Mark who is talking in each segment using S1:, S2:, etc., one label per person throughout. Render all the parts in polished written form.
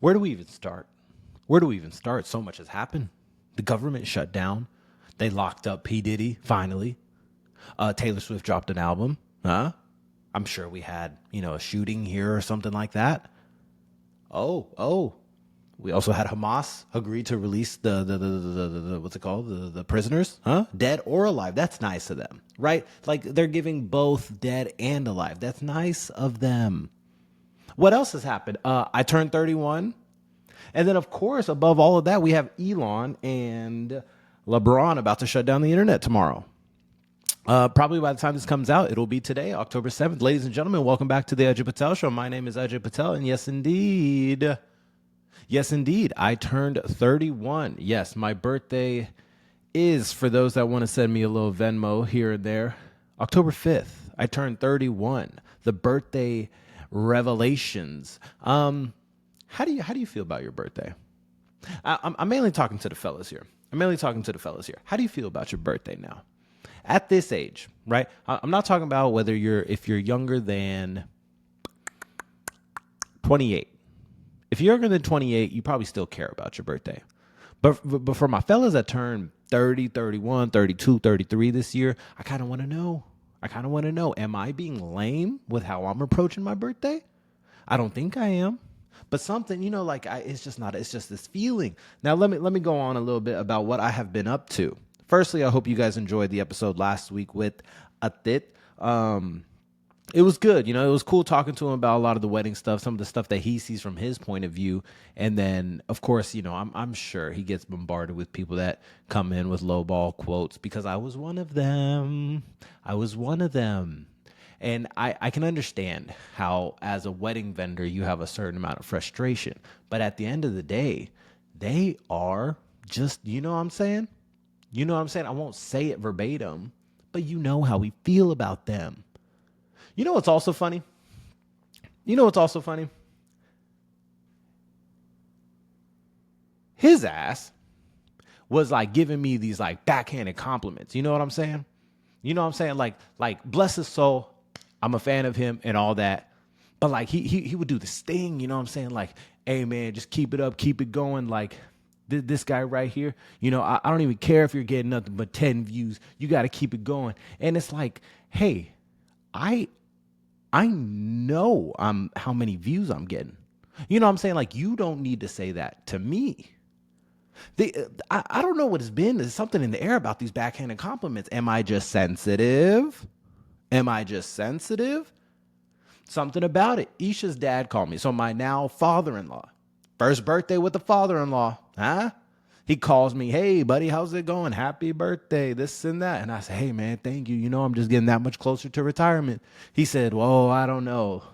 S1: Where do we even start? Where do we even start? So much has happened. The government shut down. They locked up P. Diddy, finally. Taylor Swift dropped an album. I'm sure we had, a shooting here or something like that. Oh. We also had Hamas agree to release the what's it called? The prisoners, dead or alive. That's nice of them, right? Like they're giving both dead and alive. That's nice of them. What else has happened? I turned 31. And then, of course, above all of that, we have Elon and LeBron about to shut down the internet tomorrow. Probably by the time this comes out, it'll be today, October 7th. Ladies and gentlemen, welcome back to the Ajay Patel Show. My name is Ajay Patel, and yes, indeed, I turned 31. Yes, my birthday is, for those that want to send me a little Venmo here and there, October 5th. I turned 31. The birthday revelations. How do you feel about your birthday? I'm mainly talking to the fellas here. How do you feel about your birthday now? At this age, right? I'm not talking about if you're younger than 28. If you're younger than 28, you probably still care about your birthday. But for my fellas that turn 30, 31, 32, 33 this year, I kind of want to know. Am I being lame with how I'm approaching my birthday? I don't think I am. But something, it's just this feeling. Now, let me go on a little bit about what I have been up to. Firstly, I hope you guys enjoyed the episode last week with Atit. It was good. It was cool talking to him about a lot of the wedding stuff, some of the stuff that he sees from his point of view. And then, of course, I'm sure he gets bombarded with people that come in with lowball quotes because I was one of them. And I can understand how, as a wedding vendor, you have a certain amount of frustration. But at the end of the day, they are just, you know what I'm saying? I won't say it verbatim, but you know how we feel about them. You know what's also funny? His ass was like giving me these like backhanded compliments. You know what I'm saying? Like bless his soul. I'm a fan of him and all that. But like he would do this thing, you know what I'm saying? Like, hey man, just keep it up, keep it going. Like this guy right here, I don't even care if you're getting nothing but 10 views. You got to keep it going. And it's like, hey, I know how many views I'm getting. You know what I'm saying? Like, you don't need to say that to me. I don't know what it's been. There's something in the air about these backhanded compliments. Am I just sensitive? Something about it. Isha's dad called me. So my now father-in-law, first birthday with the father-in-law, he calls me, hey, buddy, how's it going? Happy birthday, this and that. And I said, hey, man, thank you. I'm just getting that much closer to retirement. He said, whoa, I don't know.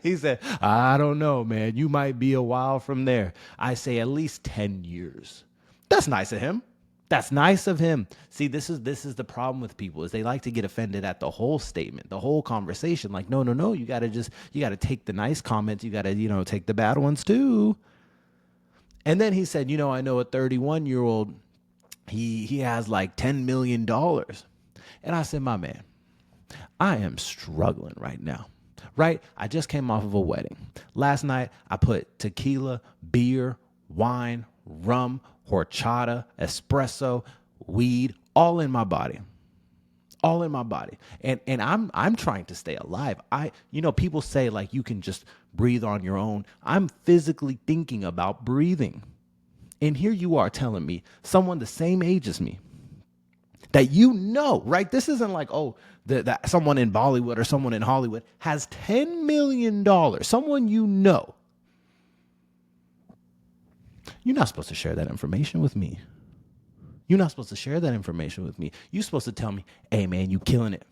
S1: He said, I don't know, man. You might be a while from there. I say at least 10 years. That's nice of him. See, this is the problem with people is they like to get offended at the whole statement, the whole conversation. Like, no. You got to take the nice comments. You got to, take the bad ones too. And then he said, I know a 31-year-old, he has like $10 million. And I said, my man, I am struggling right now. Right? I just came off of a wedding. Last night, I put tequila, beer, wine, rum, horchata, espresso, weed, all in my body. And I'm trying to stay alive. People say like you can just breathe on your own. I'm physically thinking about breathing. And here you are telling me, someone the same age as me, that right? This isn't like, that someone in Bollywood or someone in Hollywood has $10 million. Someone You're not supposed to share that information with me. You're supposed to tell me, hey, man, you killing it.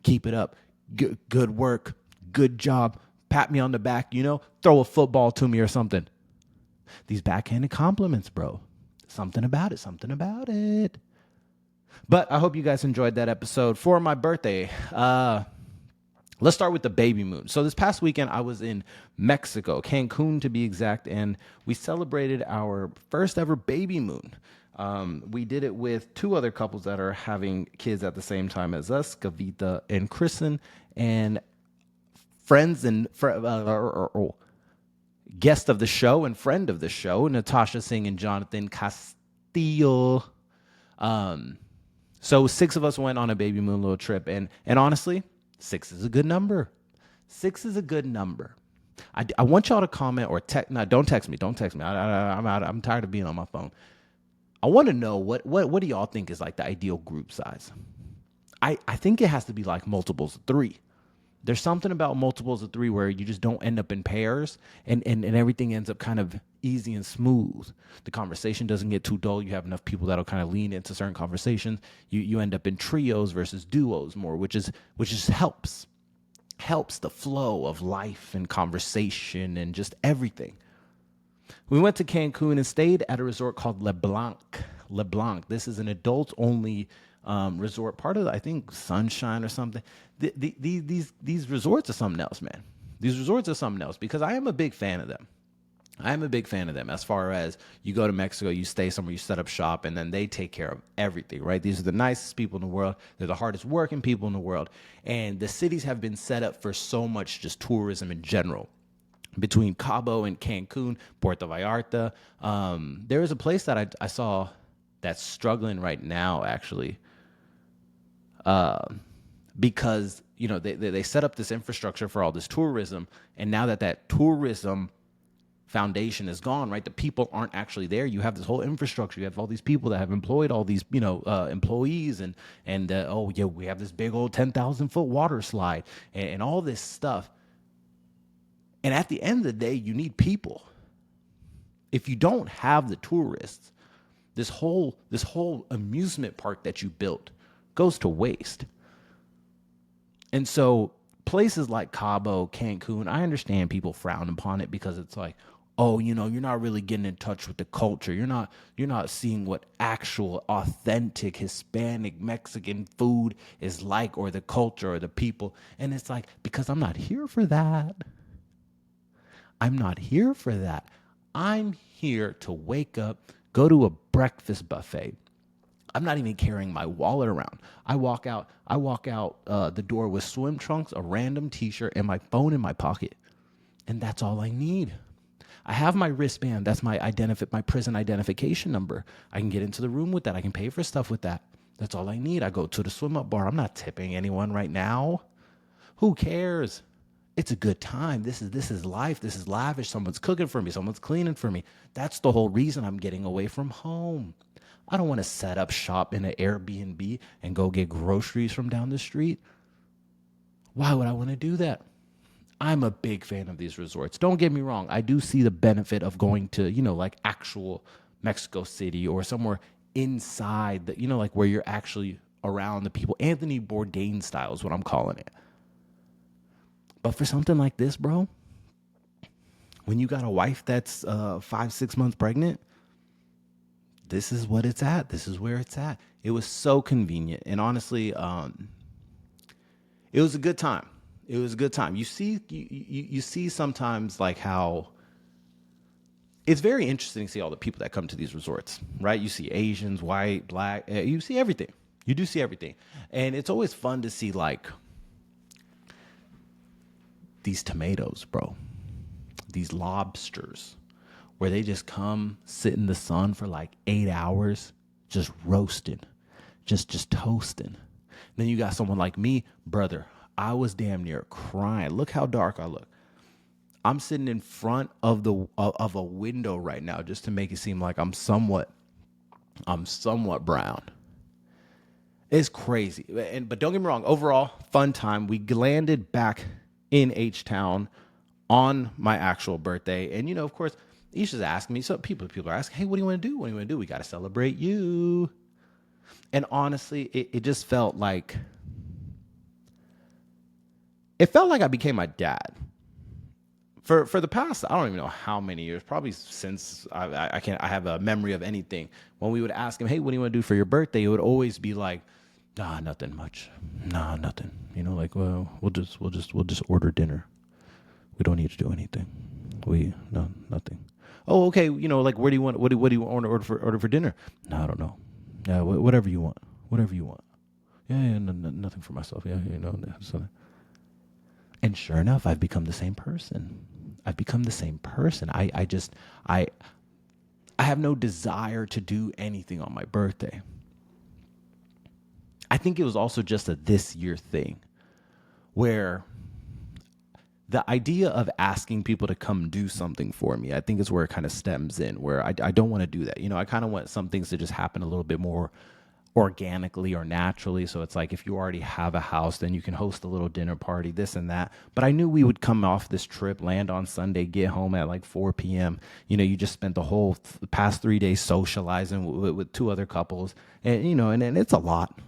S1: Keep it up. Good work. Good job. Pat me on the back, throw a football to me or something. These backhanded compliments, bro. Something about it. But I hope you guys enjoyed that episode. For my birthday, let's start with the baby moon. So this past weekend, I was in Mexico, Cancun to be exact, and we celebrated our first ever baby moon. We did it with two other couples that are having kids at the same time as us, Kavita and Kristen, and friends and guest of the show and friend of the show, Natasha Singh and Jonathan Castillo. So 6 of us went on a baby moon little trip, and honestly, 6 is a good number. 6 is a good number. I want y'all to comment or text. No, don't text me. Don't text me. I'm tired of being on my phone. I want to know what do y'all think is like the ideal group size? I think it has to be like multiples of 3. There's something about multiples of 3 where you just don't end up in pairs and everything ends up kind of easy and smooth. The conversation doesn't get too dull. You have enough people that'll kind of lean into certain conversations. You end up in trios versus duos more, which helps the flow of life and conversation and just everything. We went to Cancun and stayed at a resort called Le Blanc. This is an adults-only resort, part of, I think, Sunshine or something. These resorts are something else, man. These resorts are something else because I am a big fan of them. As far as you go to Mexico, you stay somewhere, you set up shop, and then they take care of everything, right? These are the nicest people in the world. They're the hardest working people in the world. And the cities have been set up for so much just tourism in general. Between Cabo and Cancun, Puerto Vallarta, there is a place that I saw that's struggling right now, actually, because they set up this infrastructure for all this tourism, and now that tourism foundation is gone, right? The people aren't actually there. You have this whole infrastructure. You have all these people that have employed all these, employees, and we have this big old 10,000-foot water slide and all this stuff. And at the end of the day, you need people. If you don't have the tourists, this whole amusement park that you built goes to waste. And so places like Cabo, Cancun, I understand people frown upon it because it's like, oh, you're not really getting in touch with the culture. You're not seeing what actual authentic Hispanic Mexican food is like, or the culture or the people. And it's like, because I'm not here for that. I'm not here for that. I'm here to wake up, go to a breakfast buffet. I'm not even carrying my wallet around. I walk out the door with swim trunks, a random t-shirt, and my phone in my pocket. And that's all I need. I have my wristband. That's my prison identification number. I can get into the room with that. I can pay for stuff with that. That's all I need. I go to the swim up bar. I'm not tipping anyone right now. Who cares? It's a good time. This is life. This is lavish. Someone's cooking for me. Someone's cleaning for me. That's the whole reason I'm getting away from home. I don't want to set up shop in an Airbnb and go get groceries from down the street. Why would I want to do that? I'm a big fan of these resorts. Don't get me wrong. I do see the benefit of going to, like actual Mexico City or somewhere inside the, like where you're actually around the people. Anthony Bourdain style is what I'm calling it. But for something like this, bro, when you got a wife that's 5-6 months pregnant, this is what it's at. This is where it's at. It was so convenient. And honestly, it was a good time. It was a good time. You see sometimes like how it's very interesting to see all the people that come to these resorts, right? You see Asians, white, black, you see everything. You do see everything. And it's always fun to see like these tomatoes, bro, these lobsters, where they just come sit in the sun for like 8 hours, just roasting, just toasting. Then you got someone like me, brother. I was damn near crying. Look how dark I look. I'm sitting in front of a window right now just to make it seem like I'm somewhat brown. It's crazy. But don't get me wrong, overall, fun time. We landed back in H-Town on my actual birthday. And, of course, Isha's asking me. So people are asking, hey, what do you want to do? What do you want to do? We got to celebrate you. And honestly, it just felt like, I became my dad. For the past, I don't even know how many years, probably since I have a memory of anything. When we would ask him, hey, what do you want to do for your birthday? It would always be like, nothing much. Nah, nothing. Like, well, we'll just order dinner. We don't need to do anything. Nothing. Oh, okay. Like, where do you want? What do you want to order for dinner? No, I don't know. Yeah, whatever you want. Whatever you want. Yeah, nothing for myself. Yeah, so. And sure enough, I've become the same person. I've become the same person. I have no desire to do anything on my birthday. I think it was also just a this year thing where the idea of asking people to come do something for me, I think is where it kind of stems in, where I don't want to do that. I kind of want some things to just happen a little bit more organically or naturally. So it's like if you already have a house, then you can host a little dinner party, this and that. But I knew we would come off this trip, land on Sunday, get home at like 4 p.m. You just spent the whole past 3 days socializing with two other couples. And, and it's a lot.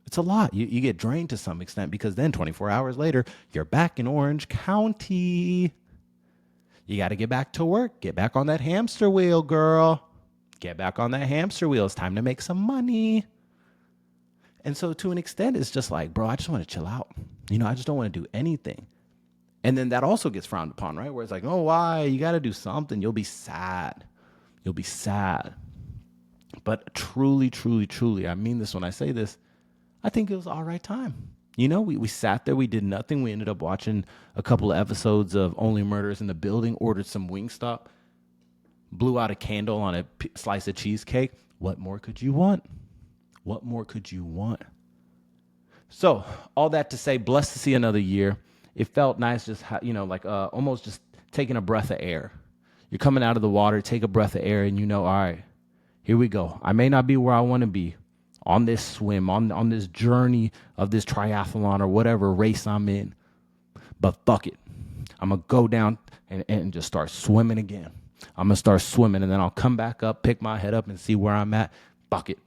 S1: It's a lot. You get drained to some extent because then 24 hours later, you're back in Orange County. You got to get back to work. Get back on that hamster wheel, girl. Get back on that hamster wheel. It's time to make some money. And so to an extent, it's just like, bro, I just want to chill out. I just don't want to do anything. And then that also gets frowned upon, right? Where it's like, oh, why? You got to do something. You'll be sad. You'll be sad. But truly, truly, truly, I mean this when I say this, I think it was all right time. We sat there, we did nothing. We ended up watching a couple of episodes of Only Murders in the Building, ordered some Wingstop, blew out a candle on a slice of cheesecake. What more could you want? What more could you want? So all that to say, blessed to see another year. It felt nice just, almost just taking a breath of air. You're coming out of the water, take a breath of air, and all right, here we go. I may not be where I want to be on this swim, on this journey of this triathlon or whatever race I'm in. But fuck it. I'm going to go down and just start swimming again. I'm going to start swimming, and then I'll come back up, pick my head up, and see where I'm at. Fuck it.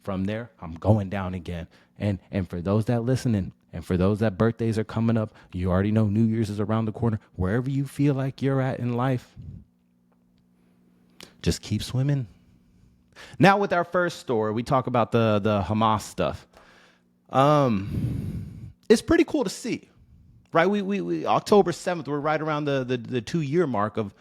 S1: From there, I'm going down again. And for those that listening, and for those that birthdays are coming up, you already know New Year's is around the corner. Wherever you feel like you're at in life, just keep swimming. Now with our first story, we talk about the Hamas stuff. It's pretty cool to see, right? We October 7th, we're right around the 2-year mark of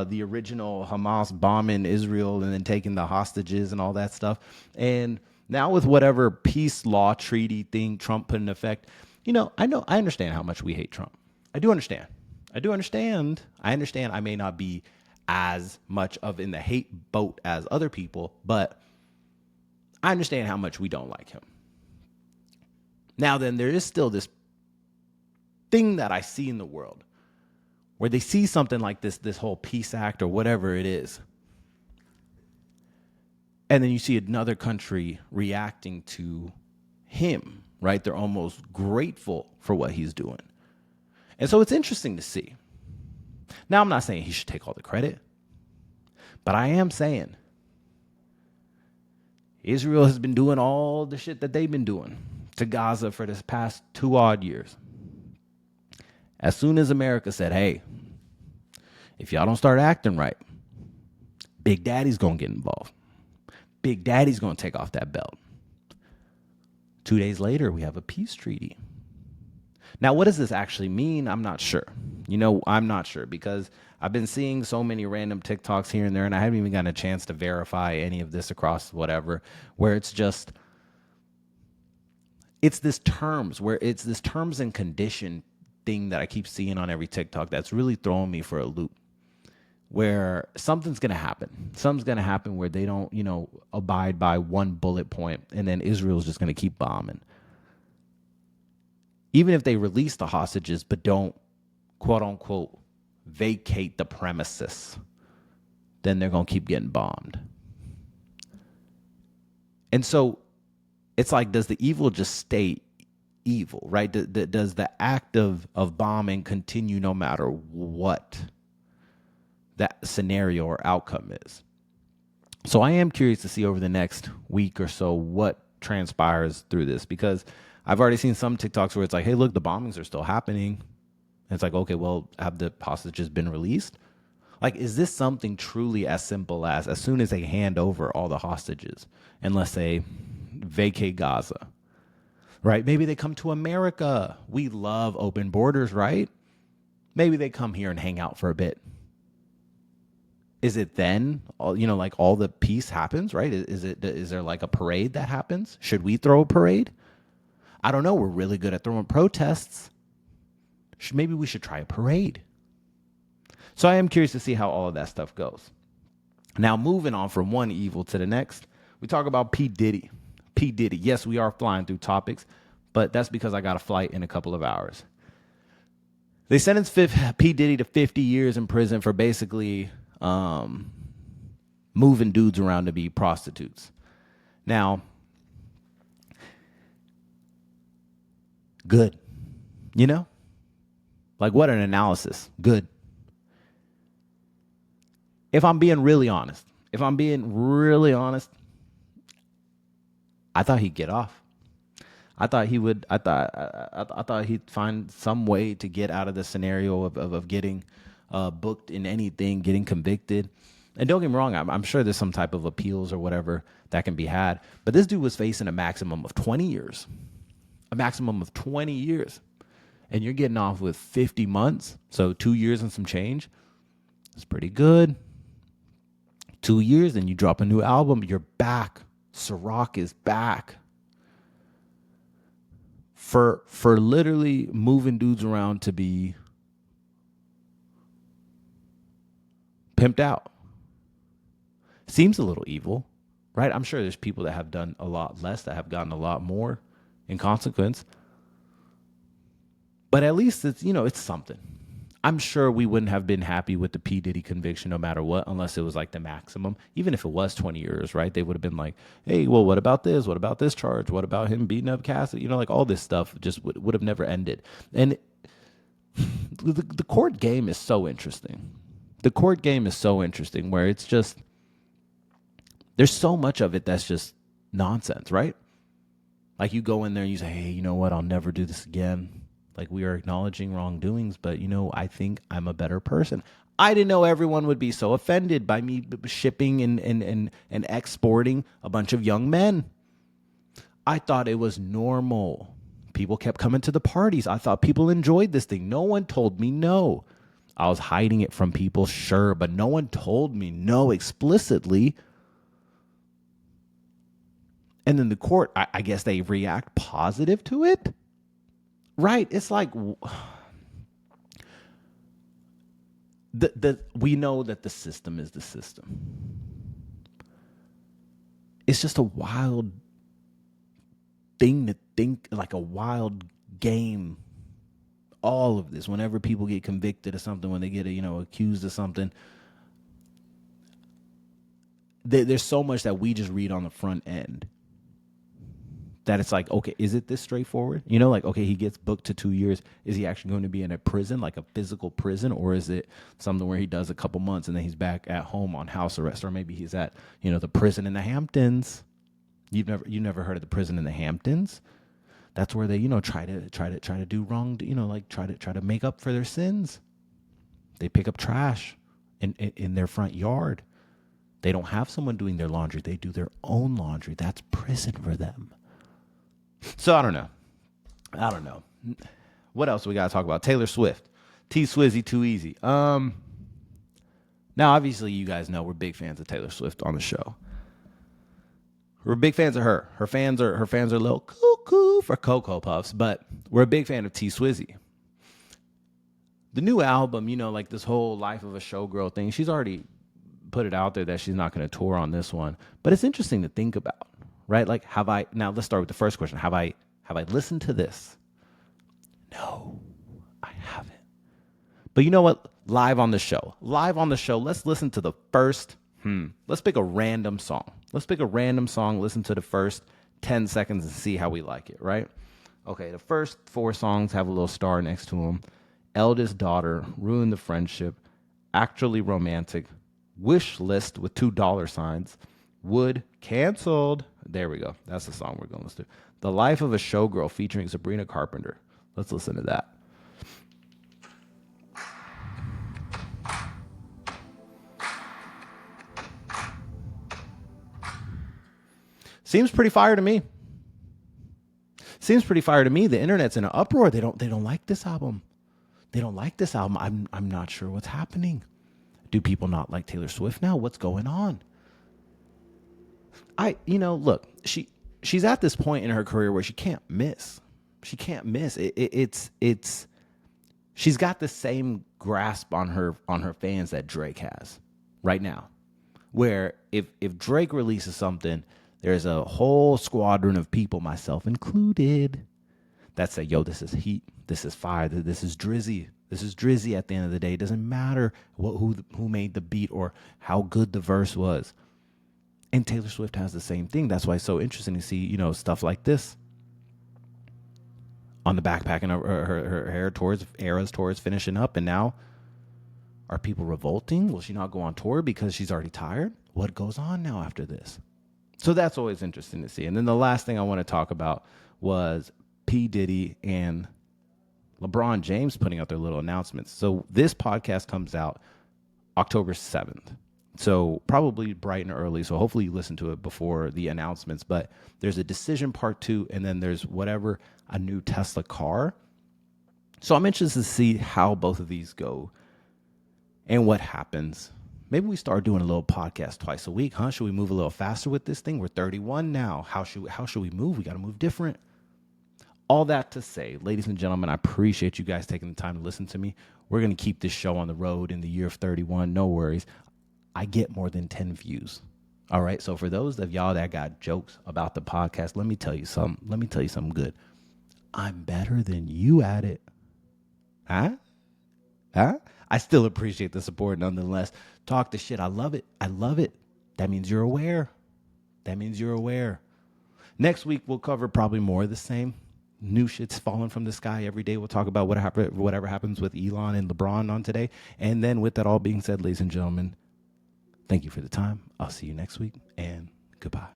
S1: the original Hamas bombing Israel and then taking the hostages and all that stuff. And now with whatever peace law treaty thing Trump put in effect, I understand how much we hate Trump. I do understand. I understand I may not be as much of in the hate boat as other people, but I understand how much we don't like him. Now then, there is still this thing that I see in the world where they see something like this whole peace act or whatever it is, and then you see another country reacting to him, right? They're almost grateful for what he's doing. And so it's interesting to see. Now, I'm not saying he should take all the credit, but I am saying Israel has been doing all the shit that they've been doing to Gaza for this past 2 odd years. As soon as America said, hey, if y'all don't start acting right, Big Daddy's going to get involved. Big Daddy's going to take off that belt. 2 days later, we have a peace treaty. Now, what does this actually mean? I'm not sure. I'm not sure because I've been seeing so many random TikToks here and there, and I haven't even gotten a chance to verify any of this across whatever, where it's this terms and condition thing that I keep seeing on every TikTok that's really throwing me for a loop, where something's going to happen. Something's going to happen where they don't, abide by one bullet point, and then Israel's just going to keep bombing. Even if they release the hostages, but don't, quote unquote, vacate the premises, then they're going to keep getting bombed. And so it's like, does the evil just stay evil, right? Does the act of bombing continue no matter what that scenario or outcome is? So I am curious to see over the next week or so what transpires through this, because I've already seen some TikToks where it's like, hey, look, the bombings are still happening. And it's like, okay, well, have the hostages been released? Like, is this something truly as simple as soon as they hand over all the hostages and let's say vacate Gaza, right? Maybe they come to America. We love open borders, right? Maybe they come here and hang out for a bit. Is it then, like all the peace happens, right? Is there like a parade that happens? Should we throw a parade? I don't know. We're really good at throwing protests. Maybe we should try a parade. So I am curious to see how all of that stuff goes. Now, moving on from one evil to the next, we talk about P. Diddy. P. Diddy. Yes, we are flying through topics, but that's because I got a flight in a couple of hours. They sentenced P. Diddy to 50 years in prison for basically moving dudes around to be prostitutes. Now, good. You know? Like, what an analysis. Good. If I'm being really honest, I thought he'd get off. I thought he would. I thought he'd find some way to get out of the scenario of getting booked in anything, getting convicted. And don't get me wrong, I'm sure there's some type of appeals or whatever that can be had. But this dude was facing a maximum of 20 years. A maximum of 20 years. And you're getting off with 50 months. So 2 years and some change. It's pretty good. 2 years and you drop a new album. You're back. Ciroc is back. For literally moving dudes around to be pimped out. Seems a little evil, right? I'm sure there's people that have done a lot less, that have gotten a lot more in consequence. But at least it's something. I'm sure we wouldn't have been happy with the P. Diddy conviction no matter what, unless it was like the maximum. Even if it was 20 years, right? They would have been like, hey, well, what about this? What about this charge? What about him beating up Cassidy? Like all this stuff just would have never ended. And the court game is so interesting. The court game is so interesting where it's just, there's so much of it that's just nonsense, right? Like you go in there and you say, hey, you know what? I'll never do this again. Like we are acknowledging wrongdoings, but I think I'm a better person. I didn't know everyone would be so offended by me shipping and exporting a bunch of young men. I thought it was normal. People kept coming to the parties. I thought people enjoyed this thing. No one told me no. I was hiding it from people, sure, but no one told me no explicitly. And then the court, I guess they react positive to it. Right. It's like we know that the system is the system. It's just a wild thing to think, like a wild game. All of this, whenever people get convicted of something, when they get accused of something, there's so much that we just read on the front end. That it's like, okay, is it this straightforward? Okay, he gets booked to 2 years. Is he actually going to be in a prison, like a physical prison? Or is it something where he does a couple months and then he's back at home on house arrest? Or maybe he's at, the prison in the Hamptons. You never heard of the prison in the Hamptons? That's where they, try to do wrong, try to make up for their sins. They pick up trash in their front yard. They don't have someone doing their laundry. They do their own laundry. That's prison for them. So I don't know. What else we got to talk about? Taylor Swift. T-Swizzy, too easy. Now, obviously, you guys know we're big fans of Taylor Swift on the show. We're big fans of her. Her fans are a little cuckoo for Cocoa Puffs, but we're a big fan of T-Swizzy. The new album, like this whole life of a showgirl thing, she's already put it out there that she's not going to tour on this one. But it's interesting to think about. Right? Like, now let's start with the first question. Have I listened to this? No, I haven't. But you know what? Live on the show, let's listen to the first, let's pick a random song. Listen to the first 10 seconds and see how we like it, right? Okay, the first 4 songs have a little star next to them. Eldest Daughter, Ruin the Friendship, Actually Romantic, Wish List with $2 Would, Canceled. There we go. That's the song we're going to listen to. The Life of a Showgirl featuring Sabrina Carpenter. Let's listen to that. Seems pretty fire to me. The internet's in an uproar. They don't like this album. I'm not sure what's happening. Do people not like Taylor Swift now? What's going on? Look, she's at this point in her career where she can't miss. She's got the same grasp on her fans that Drake has right now. Where if Drake releases something, there's a whole squadron of people, myself included, that say, yo, this is heat, this is fire, this is drizzy. This is drizzy at the end of the day. It doesn't matter who made the beat or how good the verse was. And Taylor Swift has the same thing. That's why it's so interesting to see, stuff like this on the backpack and her hair Eras tours finishing up. And now, are people revolting? Will she not go on tour because she's already tired? What goes on now after this? So that's always interesting to see. And then the last thing I want to talk about was P. Diddy and LeBron James putting out their little announcements. So this podcast comes out October 7th. So probably bright and early. So hopefully you listen to it before the announcements. But there's a decision part 2, and then there's a new Tesla car. So I'm interested to see how both of these go and what happens. Maybe we start doing a little podcast twice a week, huh? Should we move a little faster with this thing? We're 31 now. How should we move? We got to move different. All that to say, ladies and gentlemen, I appreciate you guys taking the time to listen to me. We're going to keep this show on the road in the year of 31. No worries. I get more than 10 views. All right. So for those of y'all that got jokes about the podcast, let me tell you something good. I'm better than you at it. Huh? I still appreciate the support nonetheless. Talk the shit. I love it. That means you're aware. Next week, we'll cover probably more of the same. New shit's falling from the sky every day. We'll talk about whatever happens with Elon and LeBron on today. And then with that all being said, ladies and gentlemen, thank you for the time. I'll see you next week, and goodbye.